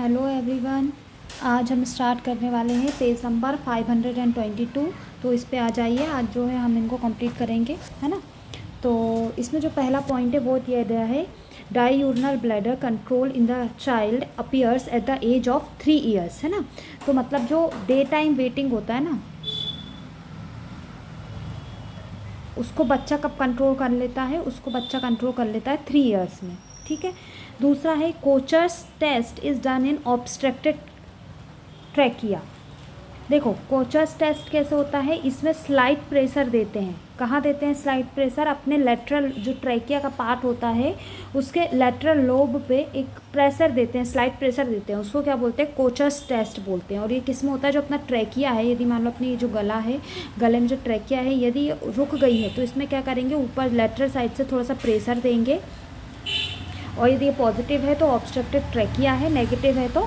Hello everyone. आज हम start करने वाले हैं पेज नंबर 522। तो इस पे आ जाइए। आज जो है हम इनको कंप्लीट करेंगे, है ना। तो इसमें जो पहला पॉइंट है वो दिया गया है, diurnal bladder control in the child appears at the age of 3 years, है ना। तो मतलब जो डे टाइम वेटिंग होता है ना, उसको बच्चा कब कंट्रोल कर लेता है, उसको बच्चा कंट्रोल कर लेता है 3 ईयर्स में, ठीक है। दूसरा है Kocher's test is done in obstructed trachea. देखो कोचर्स टेस्ट कैसे होता है, इसमें स्लाइड प्रेशर देते हैं। कहाँ देते हैं स्लाइड प्रेशर? अपने लेटरल जो ट्रैकिया का पार्ट होता है उसके लेटरल लोब पे एक प्रेशर देते हैं, स्लाइड प्रेशर देते हैं। उसको क्या बोलते हैं? कोचर्स टेस्ट बोलते हैं। और ये किस में होता है? जो अपना ट्रैकिया है, यदि मान लो अपनी जो गला है, गले में जो ट्रैकिया है यदि रुक गई है तो इसमें क्या करेंगे, ऊपर लेटरल साइड से थोड़ा सा प्रेशर देंगे। और यदि ये पॉजिटिव है तो ऑब्स्ट्रक्टेड ट्रैकिया है, नेगेटिव है तो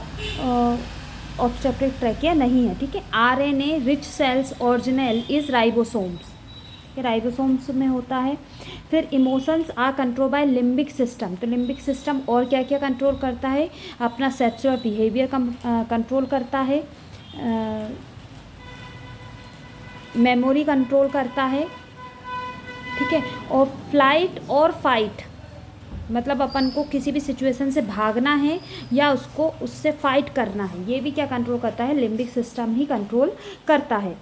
ऑब्स्ट्रक्टेड ट्रैकिया नहीं है, ठीक है। RNA rich cells original is ribosomes, ये राइबोसोम्स में होता है। फिर emotions are control by limbic system. तो लिम्बिक सिस्टम और क्या क्या कंट्रोल करता है? अपना सेक्सुअल बिहेवियर कंट्रोल करता है, मेमोरी कंट्रोल करता है, ठीक है। और फ्लाइट और फाइट, मतलब अपन को किसी भी सिचुएशन से भागना है या उसको उससे फाइट करना है, ये भी क्या कंट्रोल करता है? लिम्बिक सिस्टम ही कंट्रोल करता है।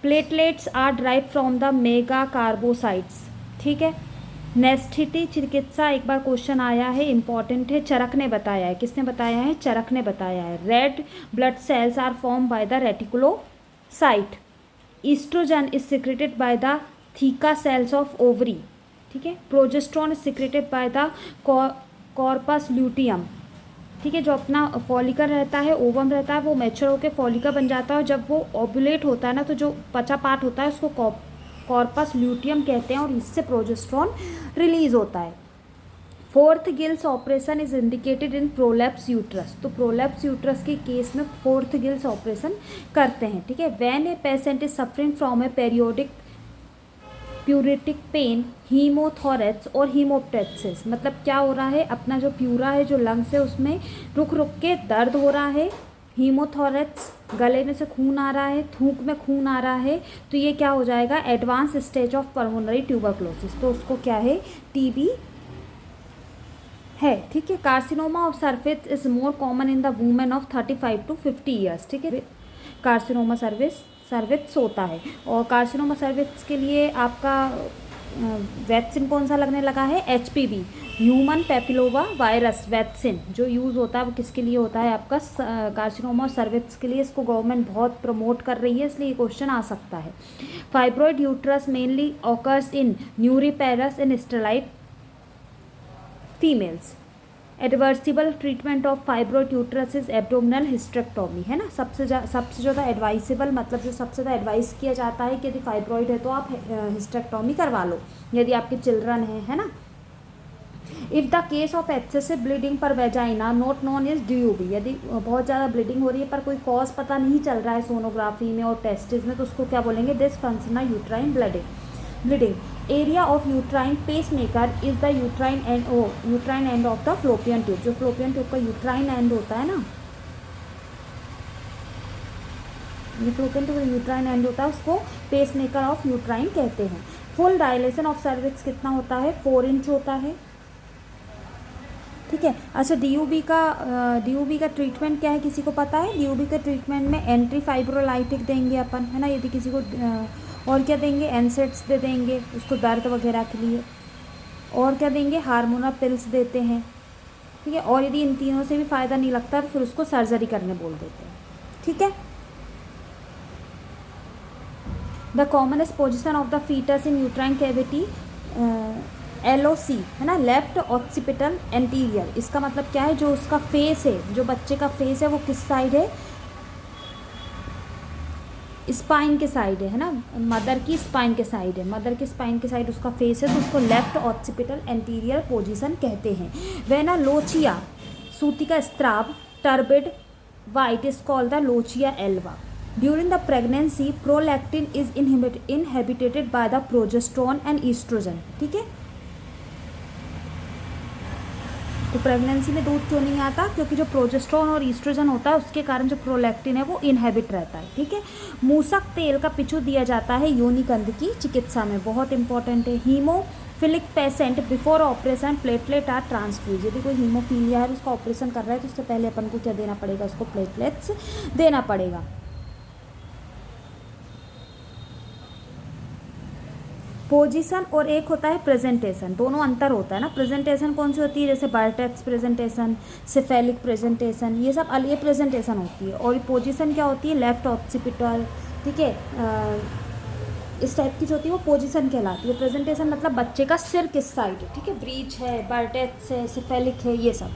Platelets are drive from the megakaryocytes, ठीक है। नेस्थिटी चिकित्सा एक बार क्वेश्चन आया है, इंपॉर्टेंट है। चरक ने बताया है, किसने बताया है? चरक ने बताया है। Red blood cells are form by the reticulocyte. Oestrogen is secreted by the theca cells of ovary, ठीक है। Progesterone secreted by the corpus luteum, ठीक है। जो अपना फॉलिकल रहता है, ओवम रहता है, वो मैच्योर होकर फॉलिकल बन जाता है। और जब वो ओव्यूलेट होता है ना, तो जो बचा पार्ट होता है उसको कॉर्पस ल्यूटियम कहते हैं और इससे प्रोजेस्ट्रॉन रिलीज होता है। Fothergill's operation is indicated in prolapse uterus. तो प्रोलैप्स यूट्रस के केस में फोर्थ गिल्स ऑपरेशन करते हैं, ठीक है। When a patient is suffering from a periodic pleuritic pain, haemothorax और हीमोप्टेक्सिस, मतलब क्या हो रहा है? अपना जो प्यूरा है, जो लंग्स है, उसमें रुक रुक के दर्द हो रहा है। हीमोथोरेक्स, गले में से खून आ रहा है, थूक में खून आ रहा है, तो ये क्या हो जाएगा? Advance stage of pulmonary tuberculosis. तो उसको क्या है? टीबी है, ठीक है। Carcinoma of surface is more common in the women of 35 to 50 years, ठीक है। कार्सिनोमा सर्विक्स होता है। और कार्सिनोमा सर्विक्स के लिए आपका वैक्सीन कौन सा लगने लगा है? HPV, human papilloma virus vaccine जो यूज़ होता है वो किसके लिए होता है? आपका कार्सिनोमा और सर्विक्स के लिए। इसको गवर्नमेंट बहुत प्रमोट कर रही है, इसलिए ये क्वेश्चन आ सकता है। Fibroid uterus mainly occurs in nulliparous in sterile females. एडवर्सिबल treatment of fibroid uterus is abdominal hysterectomy, है ना। सबसे ज़्यादा एडवाइसेबल, मतलब जो सबसे ज़्यादा एडवाइस किया जाता है कि यदि फाइब्रॉइड है तो आप हिस्टेक्टोमी करवा लो, यदि आपके चिल्ड्रन हैं, है ना। If the case of excessive bleeding per vagina not known is DUB, यदि बहुत ज़्यादा ब्लीडिंग हो रही है पर कोई कॉज पता नहीं चल रहा है सोनोग्राफी में और टेस्टिस में, तो उसको क्या बोलेंगे? Dysfunctional uterine bleeding. Area of uterine pacemaker is the uterine end of the fallopian tube. जो फ्लोपियन ट्यूब का यूट्राइन एंड होता है ना, ये फ्लोपियन ट्यूब यूट्राइन एंड होता है, उसको पेसमेकर ऑफ यूट्राइन कहते हैं। फुल डायलेशन ऑफ सर्विक्स कितना होता है? 4 इंच होता है, ठीक है। अच्छा, DUB का ट्रीटमेंट क्या है, किसी को पता है? DUB के ट्रीटमेंट में एंटी फाइब्रोलाइटिक देंगे अपन, है ना, यदि किसी को। और क्या देंगे? एनसेट्स दे देंगे उसको दर्द वगैरह के लिए। और क्या देंगे? हार्मोनल पिल्स देते हैं, ठीक है। और यदि इन तीनों से भी फ़ायदा नहीं लगता तो फिर उसको सर्जरी करने बोल देते हैं, ठीक है। The commonest position of the foetus in uterine cavity LOC, है ना, लेफ्ट ऑक्सीपिटल एंटीरियर। इसका मतलब क्या है? जो उसका फेस है, जो बच्चे का फेस है, वो किस साइड है? स्पाइन के साइड है ना, मदर की स्पाइन के साइड है, मदर की स्पाइन के साइड उसका फेस है, तो उसको लेफ्ट ऑक्सीपिटल एंटीरियर पोजीशन कहते हैं। वेना लोचिया सूती का स्त्राव turbid white is called the lochia alba. During the pregnancy prolactin is inhibited by the progesterone and oestrogen, ठीक है। तो प्रेगनेंसी में दूध क्यों नहीं आता? क्योंकि जो प्रोजेस्टेरोन और ईस्ट्रोजन होता है उसके कारण जो प्रोलैक्टिन है वो इनहेबिट रहता है। ठीक है। मूसक तेल का पिचू दिया जाता है योनिकंद की चिकित्सा में, बहुत इंपॉर्टेंट है। Haemophilic patient before operation platelet are transfuse. यदि कोई हीमोफीलिया है उसका ऑपरेशन कर रहा है तो उससे पहले अपन को क्या देना पड़ेगा? उसको प्लेटलेट्स देना पड़ेगा। पोजीशन और एक होता है प्रेजेंटेशन, दोनों अंतर होता है ना। प्रेजेंटेशन कौन सी होती है? जैसे बायोटेक्स प्रेजेंटेशन, सेफेलिक प्रेजेंटेशन, ये सब ये प्रेजेंटेशन होती है। और पोजीशन क्या होती है? लेफ्ट ऑक्सीपिटल, ठीक है, इस टाइप की जो होती है वो पोजीशन कहलाती है। प्रेजेंटेशन मतलब बच्चे का सिर किस साइड है, ठीक है, ब्रीच है, बायोटेक्स है, सेफेलिक है, ये सब।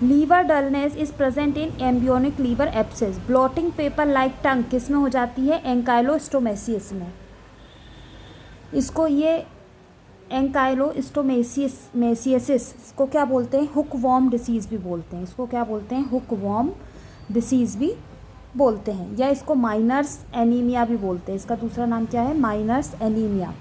Liver dullness is present in embryonic liver abscess. Blotting paper like tongue किस में हो जाती है? एंकाइलोस्टोमेसिस में। इसको ये एंकाइलोस्टोमेसिस इसको क्या बोलते हैं? हुक वॉर्म डिसीज़ भी बोलते हैं। इसको क्या बोलते हैं? हुक वॉर्म डिसीज़ भी बोलते हैं, या इसको माइनर्स एनीमिया भी बोलते हैं। इसका दूसरा नाम क्या है? Miners anaemia.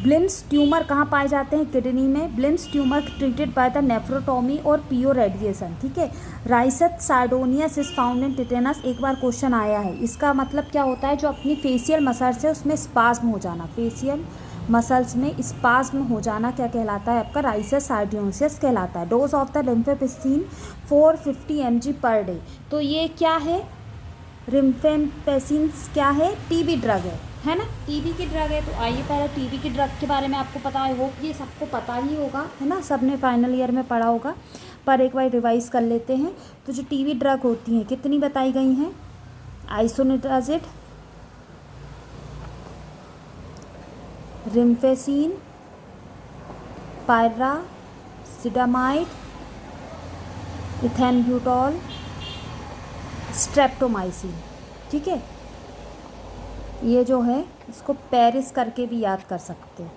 ब्लिम्स ट्यूमर कहाँ पाए जाते हैं? किडनी में। ब्लिम्स ट्यूमर ट्रीटेड बाय द नेफ्रोटोमी और पीओ रेडिएशन, ठीक है। राइसथ सार्डोनियस इज फाउंड इन टिटेनस, एक बार क्वेश्चन आया है। इसका मतलब क्या होता है? जो अपनी फेशियल मसल्स है उसमें स्पाज्म हो जाना, फेशियल मसल्स में स्पाज्म हो जाना क्या कहलाता है? आपका राइसथ सार्डोनियस कहलाता है। Dose of the rifampicin 450 mg per day. तो ये क्या है? रिम्फेपेसिन क्या है? टीबी ड्रग है ना, टीबी की ड्रग है। तो आइए पहले टीबी की ड्रग के बारे में आपको पता है, होप ये सबको पता ही होगा, है ना, सबने फाइनल ईयर में पढ़ा होगा, पर एक बार रिवाइज कर लेते हैं। तो जो टीबी ड्रग होती हैं कितनी बताई गई हैं? आइसोनिट्राजिड, रिम्फेसिन, पायरासिटामाइड, इथेनब्यूटॉल, स्ट्रेप्टोमाइसिन, ठीक है। ये जो है इसको पेरिस करके भी याद कर सकते हो,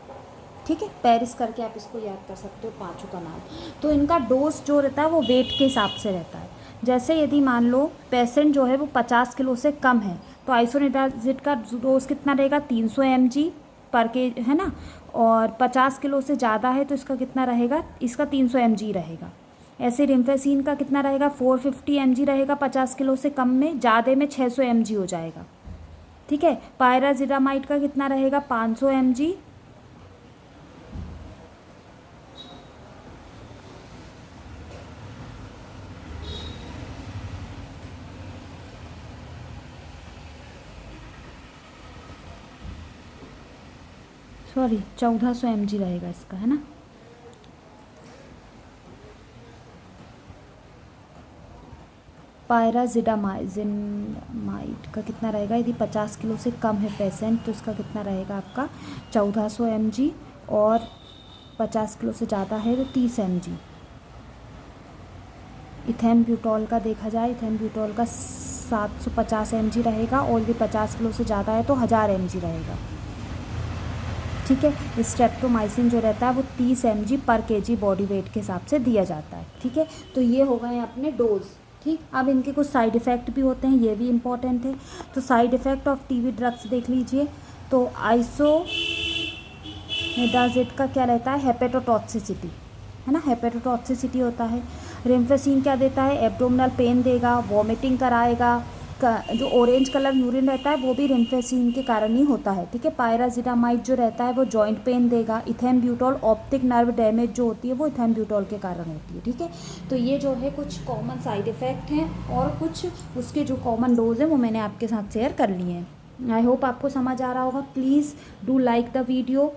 ठीक है, पेरिस करके आप इसको याद कर सकते हो, पांचों का नाम। तो इनका डोज जो रहता है वो वेट के हिसाब से रहता है। जैसे यदि मान लो पेशेंट जो है वो 50 किलो से कम है तो आइसोनिट्राजिड का डोज कितना रहेगा? 300 mg पर के, है ना। और 50 किलो से ज़्यादा है तो इसका कितना रहेगा? इसका 300 mg रहेगा। ऐसे रिम्फेसिन का कितना रहेगा? 450 mg रहेगा 50 किलो से कम में, ज़्यादा में 600 mg हो जाएगा, ठीक है। पायराजिटामाइड का कितना रहेगा? 500 mg। सॉरी 1400 mg रहेगा इसका, है ना। पायराजिटामाइड का कितना रहेगा? यदि 50 किलो से कम है पेशेंट तो इसका कितना रहेगा आपका? 1400 mg। और 50 किलो से ज़्यादा है तो 30 mg। इथेनब्यूटॉल का देखा जाए, इथेनब्यूटॉल का 750 mg रहेगा, और यदि 50 किलो से ज़्यादा है तो 1000 mg रहेगा, ठीक है। स्ट्रेप्टोमाइसिन जो रहता है वो 30 mg पर kg बॉडी वेट के हिसाब से दिया जाता है, ठीक है। तो ये हो गए अपने डोज, ठीक। अब इनके कुछ साइड इफ़ेक्ट भी होते हैं, ये भी इम्पॉर्टेंट है। तो side effect of TB drugs देख लीजिए। तो आइसोनिट्राजिड का क्या रहता है? हेपेटोटॉक्सिसिटी, है ना, हेपेटोटॉक्सिसिटी होता है। रिम्फेसिन क्या देता है? एब्डोमिनल पेन देगा, वॉमिटिंग कराएगा। जो ऑरेंज कलर यूरिन रहता है वो भी रिम्फेसिन के कारण ही होता है, ठीक है। पायराजिटामाइड जो रहता है वो जॉइंट पेन देगा। इथेनब्यूटॉल ऑप्टिक नर्व डैमेज जो होती है वो इथेनब्यूटॉल के कारण होती है, ठीक है। तो ये जो है कुछ कॉमन साइड इफ़ेक्ट हैं, और कुछ उसके जो कॉमन डोज हैं वो मैंने आपके साथ शेयर कर लिए हैं। आई होप आपको समझ आ रहा होगा। Please do like the video.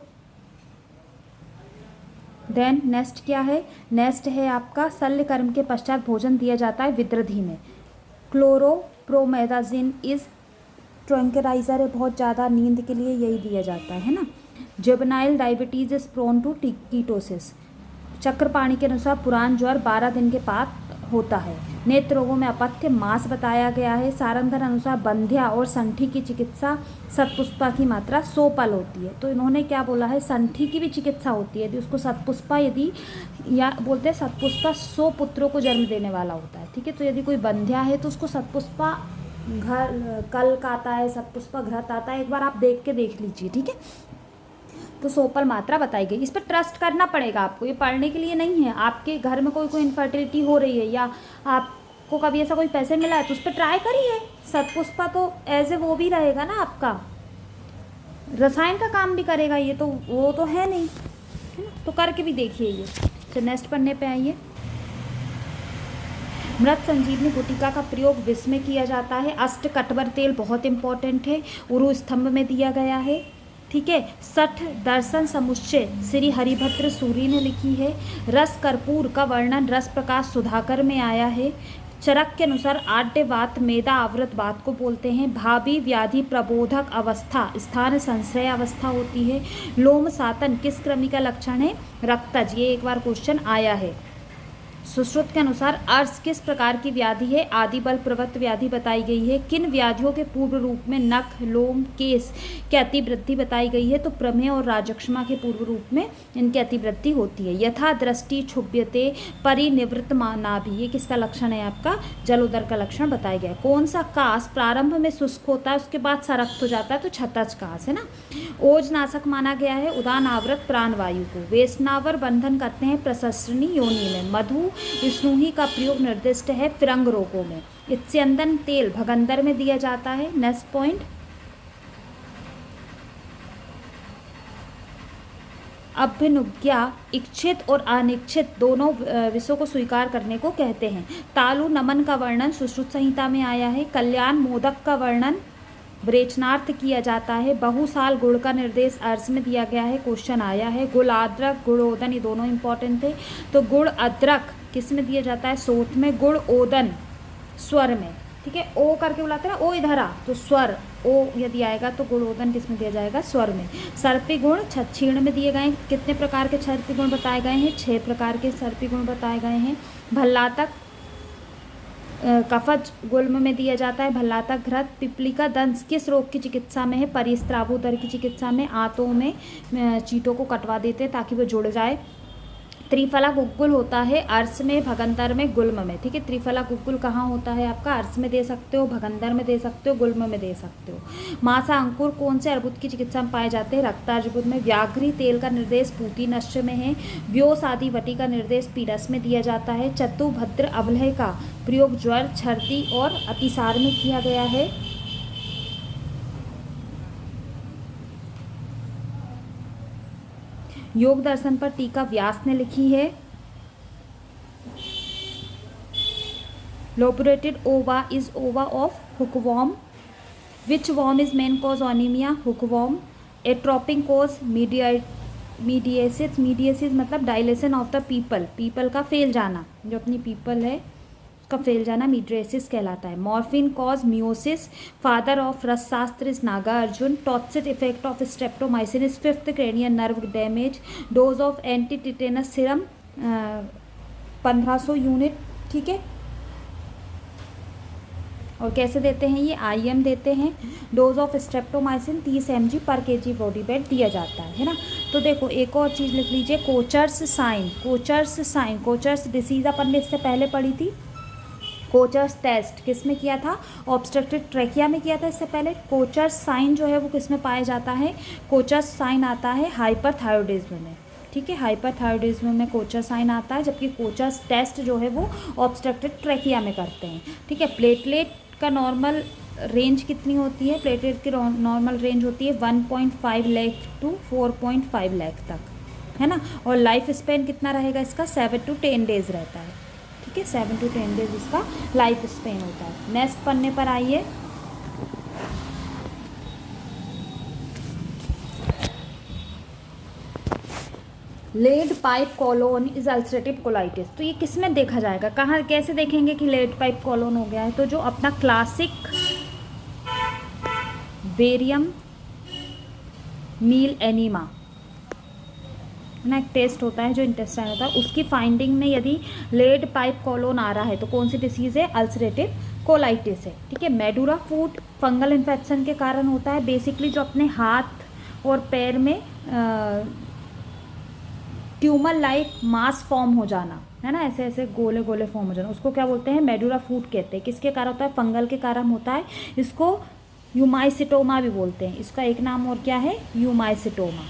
Then next क्या है? नेक्स्ट है आपका शल्य कर्म के पश्चात भोजन दिया जाता है विद्रधि में। क्लोरोप्रोमेथाजिन इज ट्रैंक्विलाइजर है, बहुत ज़्यादा नींद के लिए यही दिया जाता है ना। Juvenile diabetes is prone to ketosis. Chakrapani के अनुसार पुरान ज्वर 12 दिन के बाद होता है। नेत्र रोगों में अपथ्य मांस बताया गया है। सारंधर अनुसार बंध्या और संठी की चिकित्सा सतपुष्पा की मात्रा 100 पल होती है। तो इन्होंने क्या बोला है? संठी की भी चिकित्सा होती है यदि उसको सतपुष्पा, यदि या बोलते हैं सतपुष्पा 100 पुत्रों को जन्म देने वाला होता है, ठीक है। तो यदि कोई बंध्या है तो उसको सतपुष्पा घर कल्क आता है, सत्पुष्प घृत आता है, एक बार आप देख के देख लीजिए, ठीक है। तो सोपल मात्रा बताई गई, इस पर ट्रस्ट करना पड़ेगा आपको, ये पढ़ने के लिए नहीं है। आपके घर में कोई इनफर्टिलिटी हो रही है या आपको कभी ऐसा कोई पैसे मिला है तो उस पर ट्राई करिए। सतपुष्पा तो एज ए वो भी रहेगा ना, आपका रसायन का काम भी करेगा, ये तो वो तो है नहीं, है ना, तो करके भी देखिए ये। तो नेक्स्ट पढ़ने पे आइए। मृत संजीवनी गुटिका का प्रयोग विष में किया जाता है। अष्टकटवर तेल बहुत इंपॉर्टेंट है, उरु स्तंभ में दिया गया है, ठीक है। 60 दर्शन समुच्चय श्री हरिभद्र सूरी ने लिखी है। रस कर्पूर का वर्णन रस प्रकाश सुधाकर में आया है। चरक के अनुसार आड्य वात मेदा आवृत वात को बोलते हैं। भावी व्याधि प्रबोधक अवस्था स्थान संश्रय अवस्था होती है। लोम सातन किस कृमि का लक्षण है? रक्तज, ये एक बार क्वेश्चन आया है। सुश्रुत के अनुसार अर्श किस प्रकार की व्याधि है? आदि बल प्रवृत्त व्याधि बताई गई है। किन व्याधियों के पूर्व रूप में नख, लोम, केस की अतिवृद्धि बताई गई है? तो प्रमेय और राजक्षमा के पूर्व रूप में इनकी अतिवृद्धि होती है। यथा दृष्टि क्षुभ्यते परिनिवृत्त नाभि, ये किसका लक्षण है? आपका जलोदर का लक्षण बताया गया है। कौन सा कास प्रारंभ में शुष्क होता है उसके बाद सरक्त हो जाता है? तो छतज कास है ना। ओजनाशक माना गया है उदान आवृत प्राणवायु को। वेशनावर बंधन करते हैं प्रशस्त्रनी योनि में। मधु स्नूही का प्रयोग निर्दिष्ट है फिरंग रोगों में। इत्स्यंदन तेल भगंदर में दिया जाता है। नेक्स्ट पॉइंट, अभ्युनुज्ञा इच्छित और अनिच्छित दोनों विषयों को स्वीकार करने को कहते हैं। तालु नमन का वर्णन सुश्रुत संहिता में आया है। कल्याण मोदक का वर्णन विरेचनार्थ किया जाता है। बहुसाल गुड़ का निर्देश अर्स में दिया गया है, क्वेश्चन आया है। गुड़ अदरक गुड़ोदन, ये दोनों इंपॉर्टेंट थे। तो गुड़ अदरक किस में दिया जाता है? सोथ में। गुड़ ओदन स्वर में, ठीक है। ओ करके बुलाते हैं ना, ओ इधर आ, तो स्वर ओ यदि आएगा तो गुणोदन किस में दिया जाएगा? स्वर में। सर्पी गुण क्षीण में दिए गए हैं। कितने प्रकार के सर्पी गुण बताए गए हैं? 6 प्रकार के सर्पी गुण बताए गए हैं। भल्लातक कफज गुल्म में दिया जाता है। भल्लातक घृत। पिपलिका दंश किस रोग की चिकित्सा में है? परिस्त्रावोदर की चिकित्सा में। आंतों में चीटों को कटवा देते हैं ताकि वो जुड़ जाए। त्रिफला गुग्गुल होता है अर्स में, भगंदर में, गुल्म में, ठीक है। त्रिफला गुग्गुल कहाँ होता है आपका? अर्स में दे सकते हो, भगंदर में दे सकते हो, गुल्म में दे सकते हो। मासा अंकुर कौन से अर्बुद की चिकित्सा में पाए जाते हैं? रक्तार्बुद में। व्याघ्री तेल का निर्देश पूती नश्य में है। व्योस आदि वटी का निर्देश पीरस में दिया जाता है। चतुभद्र अवलय का प्रयोग ज्वर, छर्दी और अतिसार में किया गया है। योग दर्शन पर टीका व्यास ने लिखी है। लोबरेटेड ova is ova of hookworm. Which worm is main cause anaemia? Hookworm. Atropine cause mydriasis. Mydriasis मतलब डायलेशन ऑफ द पीपल का फेल जाना, जो अपनी पीपल है उसका फेल जाना मीडिएसिस कहलाता है। Morphine cause miosis. Father of Rasashastra is Nagarjuna. Toxic effect of streptomycin is 5th cranial nerve damage. Dose of anti tetanus serum 1500 unit, ठीक है। और कैसे देते हैं ये? IM देते हैं। डोज ऑफ स्ट्रेप्टोमाइसिन 30 mg पर kg बॉडी वेट दिया जाता है ना। तो देखो एक और चीज़ लिख लीजिए, कोचर्स साइन। कोचर्स डिसीज अपन ने इससे पहले पढ़ी थी। कोचर्स टेस्ट किस में किया था? ऑब्स्ट्रक्टेड ट्रैकिया में किया था इससे पहले। कोचर्स साइन जो है वो किस में पाया जाता है? कोचर्स साइन आता है हाइपरथायरॉयडिज्म में, ठीक है। हाइपरथायरॉयडिज्म में कोचर साइन आता है, जबकि कोचर्स टेस्ट जो है वो ऑब्स्ट्रक्टेड ट्रैकिया में करते हैं, ठीक है। प्लेटलेट का नॉर्मल रेंज कितनी होती है? प्लेटलेट की नॉर्मल रेंज होती है 1.5 लाख टू 4.5 लाख तक, है ना। और लाइफ स्पेन कितना रहेगा इसका? 7 to 10 डेज रहता है, ठीक है। 7 to 10 डेज इसका लाइफ स्पेन होता है। नेक्स्ट पन्ने पर आइए। Lead pipe colon is ulcerative colitis. तो ये किस में देखा जाएगा? कहाँ कैसे देखेंगे कि लेड पाइप कॉलोन हो गया है? तो जो अपना क्लासिक वेरियम मील एनीमा ना, एक टेस्ट होता है जो इंटेस्टाइन होता है, उसकी फाइंडिंग में यदि लेड पाइप कॉलोन आ रहा है तो कौन सी डिसीज़ है? अल्सरेटिव कोलाइटिस है, ठीक है। मेडुरा फूट फंगल इन्फेक्शन के कारण होता है। बेसिकली जो अपने हाथ और पैर में ट्यूमर लाइक मास फॉर्म हो जाना, है ना, ऐसे ऐसे गोले गोले फॉर्म हो जाना, उसको क्या बोलते हैं, मेडुला फूट कहते हैं। किसके कारण होता है, फंगल के कारण होता है। इसको यूमाइसिटोमा भी बोलते हैं, इसका एक नाम और क्या है, यूमाइसिटोमा।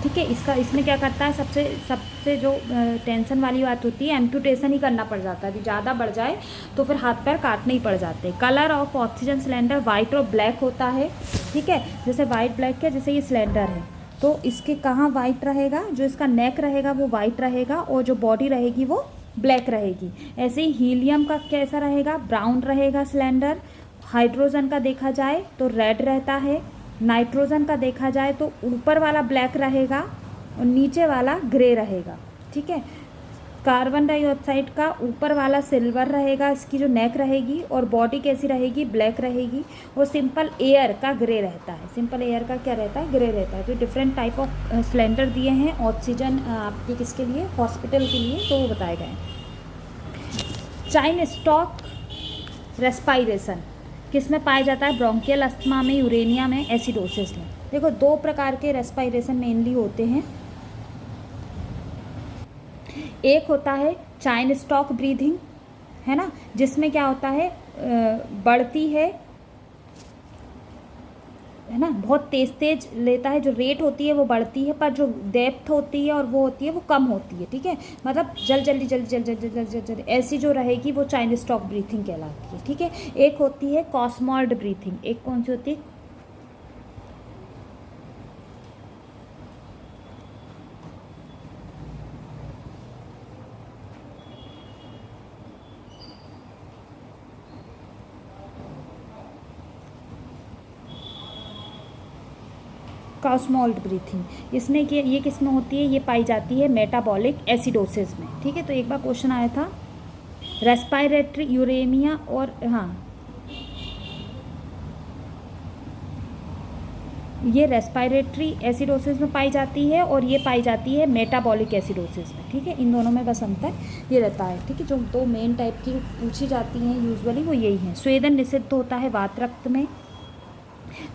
ठीक है, इसमें क्या करता है, सबसे जो टेंशन वाली बात होती है, एम्पुटेशन ही करना पड़ जाता है। यदि ज़्यादा बढ़ जाए तो फिर हाथ पैर काटने ही पड़ जाते हैं। Colour of oxygen cylinder white और ब्लैक होता है। ठीक है, जैसे वाइट ब्लैक है, जैसे ये सिलेंडर है तो इसके कहाँ वाइट रहेगा, जो इसका नेक रहेगा वो वाइट रहेगा और जो बॉडी रहेगी वो ब्लैक रहेगी। ऐसे ही हीलियम का कैसा रहेगा, ब्राउन रहेगा सिलेंडर। हाइड्रोजन का देखा जाए तो रेड रहता है। नाइट्रोजन का देखा जाए तो ऊपर वाला ब्लैक रहेगा और नीचे वाला ग्रे रहेगा। ठीक है, कार्बन डाइऑक्साइड का ऊपर वाला सिल्वर रहेगा, इसकी जो नेक रहेगी, और बॉडी कैसी रहेगी, ब्लैक रहेगी। और सिंपल एयर का ग्रे रहता है, सिंपल एयर का क्या रहता है, ग्रे रहता है। तो डिफरेंट टाइप ऑफ सिलेंडर दिए हैं ऑक्सीजन आपके किसके लिए, हॉस्पिटल के लिए, तो वो बताए गए हैं। चाइन स्टॉक रेस्पायरेशन किस में पाया जाता है, ब्रोंकियल अस्थमा में, यूरेनिया में, एसिडोसिस में। देखो, दो प्रकार के रेस्पायरेशन मेनली होते हैं। एक होता है चाइन स्टॉक ब्रीथिंग, है ना, जिसमें क्या होता है, बढ़ती है ना, बहुत तेज तेज लेता है, जो रेट होती है वो बढ़ती है, पर जो डेप्थ होती है और वो होती है वो कम होती है। ठीक है, मतलब जल्दी ऐसी जो रहेगी वो चाइन स्टॉक ब्रीथिंग कहलाती है। ठीक है, एक होती है कॉस्मॉल्ड ब्रीथिंग। एक कौन सी होती है, कॉस्मॉल्ड ब्रीथिंग। इसमें ये किस में होती है, ये पाई जाती है मेटाबॉलिक एसिडोसिस में। ठीक है, तो एक बार क्वेश्चन आया था रेस्पायरेटरी यूरेमिया, और हाँ ये रेस्पायरेटरी एसिडोसिस में पाई जाती है और ये पाई जाती है मेटाबॉलिक एसिडोसिस में। ठीक है, इन दोनों में बस अंतर ये रहता है। ठीक है, जो दो मेन टाइप की पूछी जाती हैं यूजुअली वो यही हैं। स्वेदन निषिद्ध होता है वात रक्त में।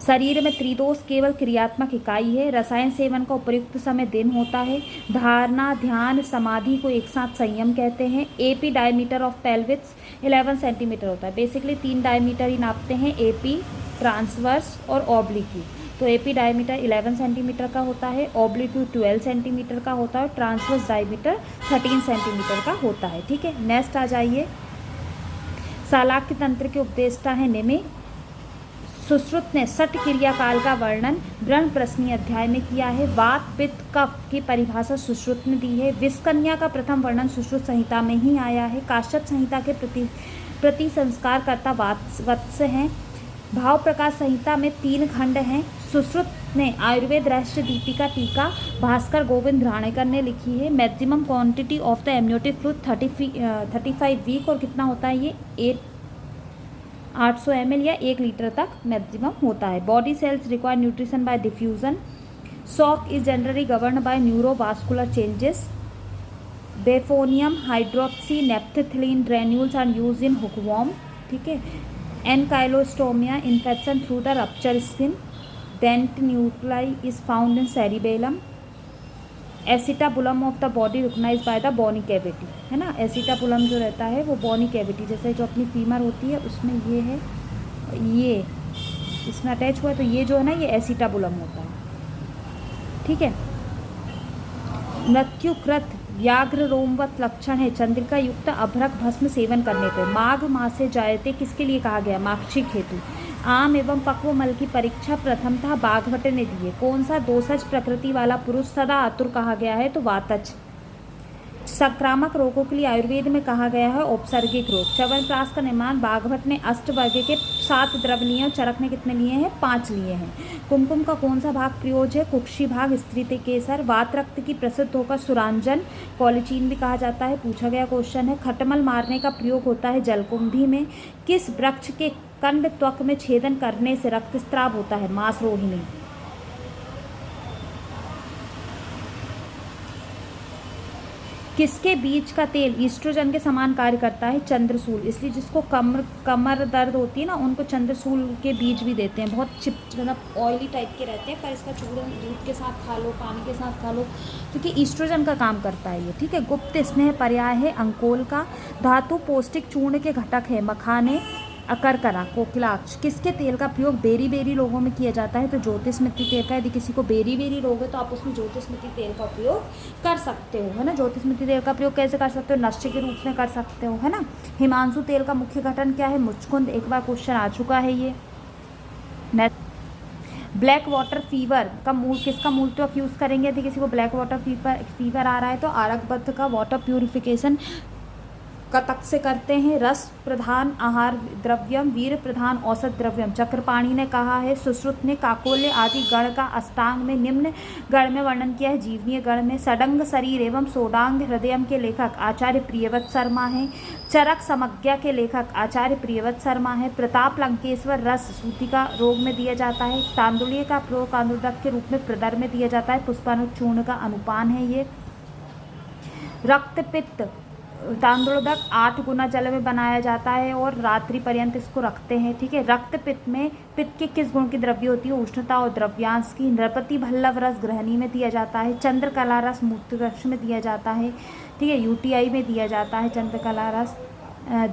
शरीर में त्रिदोष केवल क्रियात्मक इकाई है। रसायन सेवन का उपयुक्त समय दिन होता है। धारणा, ध्यान, समाधि को एक साथ संयम कहते हैं। AP diameter of pelvis 11 centimetre होता है। बेसिकली 3 डायमीटर ही नापते हैं, एपी, ट्रांसवर्स और ऑब्लिक्यू। तो एपी डायमीटर 11 सेंटीमीटर का होता है, ऑब्लिक्यू 12 सेंटीमीटर का होता है और ट्रांसवर्स डायमीटर 13 सेंटीमीटर का होता है। ठीक है, नेक्स्ट आ जाइए। शालाक्य तंत्र के उपदेष्टा है निमि। सुश्रुत ने सठ क्रिया काल का वर्णन व्रण प्रश्नीय अध्याय में किया है। वात, पित्त, कफ की परिभाषा सुश्रुत ने दी है। विषकन्या का प्रथम वर्णन सुश्रुत संहिता में ही आया है। काश्यप संहिता के प्रति संस्कारकर्ता वत्स हैं। भाव प्रकाश संहिता में 3 खंड हैं। सुश्रुत ने आयुर्वेद राष्ट्र दीपिका टीका भास्कर गोविंद राणेकर ने लिखी है। Maximum quantity of the amniotic fluid 35 week, और कितना होता है ये 800 ml या 1 लीटर तक मैक्सिमम होता है। Body cells require nutrition by diffusion. Shock is generally govern by neurovascular changes. Bephenium hydroxy naphthoate granules are use in hookworm. ठीक है, ancylostomia infection through the rupture skin. Dentate nuclei is found in cerebellum. Acetabulum of the body recognise by the bony cavity, है ना। Acetabulum जो रहता है वो बोनी cavity, जैसे जो अपनी फीमर होती है उसमें ये है, ये इसमें अटैच हुआ है, तो ये जो है ना ये एसिटाबुलम होता है। ठीक है, मृत्युकृत व्याघ्र रोमवत लक्षण है चंद्रिका युक्त अभ्रक भस्म सेवन करने पर। माघ मास से जायते किसके लिए कहा गया, माक्षिक हेतु। आम एवं पक्व मल की परीक्षा प्रथमतः बाघभट्ट ने दी है। कौन सा दोषज प्रकृति वाला पुरुष सदा आतुर कहा गया है, तो वातज। संक्रामक रोगों के लिए आयुर्वेद में कहा गया है औपसर्गिक रोग। च्यवनप्राश का निर्माण बाघभट्ट ने अष्टवर्ग के 7 द्रव लिए और चरक ने कितने लिए हैं, 5 लिए हैं। कुमकुम का कौन सा भाग प्रयोज्य है, कुक्षी भाग, स्त्री ते केसर। वात रक्त की प्रसिद्ध होकर सुरांजन कॉलिचीन भी कहा जाता है, पूछा गया क्वेश्चन है। खटमल मारने का प्रयोग होता है जलकुंभी में। किस वृक्ष के कंड त्वक में छेदन करने से रक्तस्राव होता है, मासरोहिणी। किसके बीज का तेल ईस्ट्रोजन के समान कार्य करता है? चंद्रसूल। इसलिए जिसको कमर दर्द होती है ना, उनको चंद्रसूल के बीज भी देते हैं। बहुत मतलब ऑयली टाइप के रहते हैं, पर इसका चूर्ण दूध के साथ खा लो, पानी के साथ खा लो, क्योंकि ईस्ट्रोजन का काम करता है ये, ठीक है। गुप्त स्नेह पर्याय है अंकोल का। धातु पौष्टिक चूर्ण के घटक है मखाने, अकरकरा, कोकिलाक्ष। किसके तेल का प्रयोग बेरी बेरी रोगों में किया जाता है? तो ज्योतिषमित्री तेल का। यदि किसी को बेरी बेरी रोग है तो आप उसमें ज्योतिषमित्री तेल का उपयोग कर सकते हो, है ना। ज्योतिषमित्री तेल का प्रयोग कैसे कर सकते हो? नश्य के रूप में कर सकते हो, है ना। हिमांशु तेल का मुख्य घटन क्या है? मुचकुंद। एक बार क्वेश्चन आ चुका है ये। ब्लैक वाटर फीवर का मूल, किसका मूलत्वक यूज़ करेंगे यदि किसी को ब्लैक वाटर फीवर आ रहा है? तो आरकबद्ध का वाटर प्यूरिफिकेशन कतक से करते हैं। रस प्रधान आहार द्रव्यम, वीर प्रधान औसत द्रव्यम। चक्रपाणी ने कहा है। सुश्रुत ने काकोल्य आदि गण का अष्टांग में निम्न गण में वर्णन किया है। जीवनीय गण में सडंग शरीर एवं सोडांग हृदयम के लेखक आचार्य प्रियव्रत शर्मा हैं। चरक समज्ञा के लेखक आचार्य प्रियव्रत शर्मा है। प्रताप लंकेश्वर रस सूतिका रोग में दिया जाता है। तांदुलीय का प्रयोग तांदुलक के रूप में प्रदर में दिया जाता है। पुष्पानुचूर्ण का अनुपान है ये। रक्त पित्त तांदुलक 8 गुना जल में बनाया जाता है और रात्रि पर्यंत इसको रखते हैं, ठीक है। रक्त पित्त में पित्त के किस गुण की द्रव्य होती है? उष्णता और द्रव्यांश की। नृपति भल्लव रस ग्रहणी में दिया जाता है। चंद्रकला रस मूत्रकक्ष में दिया जाता है, ठीक है। यूटीआई में दिया जाता है चंद्रकला रस।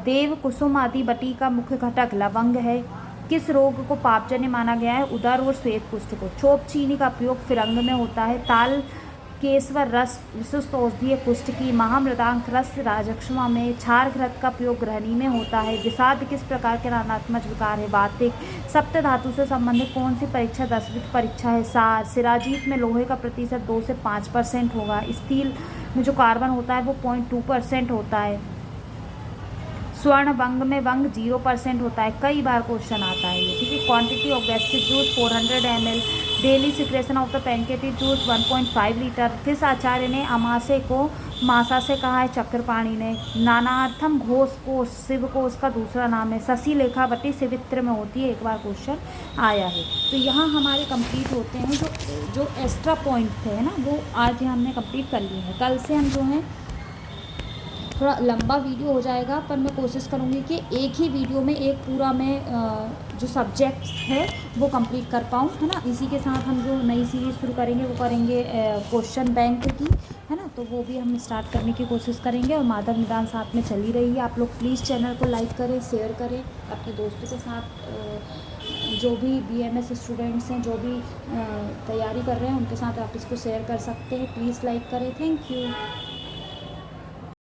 देव कुसुम आदि बटी का मुख्य घटक लवंग है। किस रोग को पापजन्य माना गया है? उदर और श्वेत कुष्ठ को। चोप चीनी का प्रयोग फिरंग में होता है। ताल केसवर रस विशिष्ट औषधीय कुष्ठ की। महामृदांक रस राजक्षमा में। क्षार घृत का प्रयोग ग्रहणी में होता है। विषाद किस प्रकार के ऋणात्मक विकार है? वातिक। सप्त धातु से संबंधित कौन सी परीक्षा 10वीं परीक्षा है? सार। सिराजीत में लोहे का प्रतिशत 2 से 5% होगा। स्टील में जो कार्बन होता है वो 0.2% होता है। स्वर्ण वंग में वंग 0% होता है। कई बार क्वेश्चन आता है ये, ठीक है। Quantity of gastric juice 400 ml। Daily secretion of the pancreatic juice 1.5 litre. किस आचार्य ने अमाशय को मासा से कहा है? चक्रपाणी ने। नानार्थम घोष कोश शिव कोश का दूसरा नाम है। शशि लेखावटी शिवित्र में होती है, एक बार क्वेश्चन आया है। तो यहाँ हमारे कंप्लीट होते हैं जो एक्स्ट्रा पॉइंट थे, है ना, वो आज हमने कंप्लीट कर लिए हैं। कल से हम जो हैं थोड़ा लंबा वीडियो हो जाएगा, पर मैं कोशिश करूँगी कि एक ही वीडियो में एक पूरा मैं जो सब्जेक्ट है वो कंप्लीट कर पाऊँ, है ना। इसी के साथ हम जो नई सीरीज़ शुरू करेंगे वो करेंगे क्वेश्चन बैंक की, है ना। तो वो भी हम स्टार्ट करने की कोशिश करेंगे और माधव निदान साथ में चली रही है। आप लोग प्लीज़ चैनल को लाइक करें, शेयर करें अपने दोस्तों के साथ। जो भी BMS स्टूडेंट्स हैं, जो भी तैयारी कर रहे हैं, उनके साथ आप इसको शेयर कर सकते हैं। प्लीज़ लाइक करें। Thank you.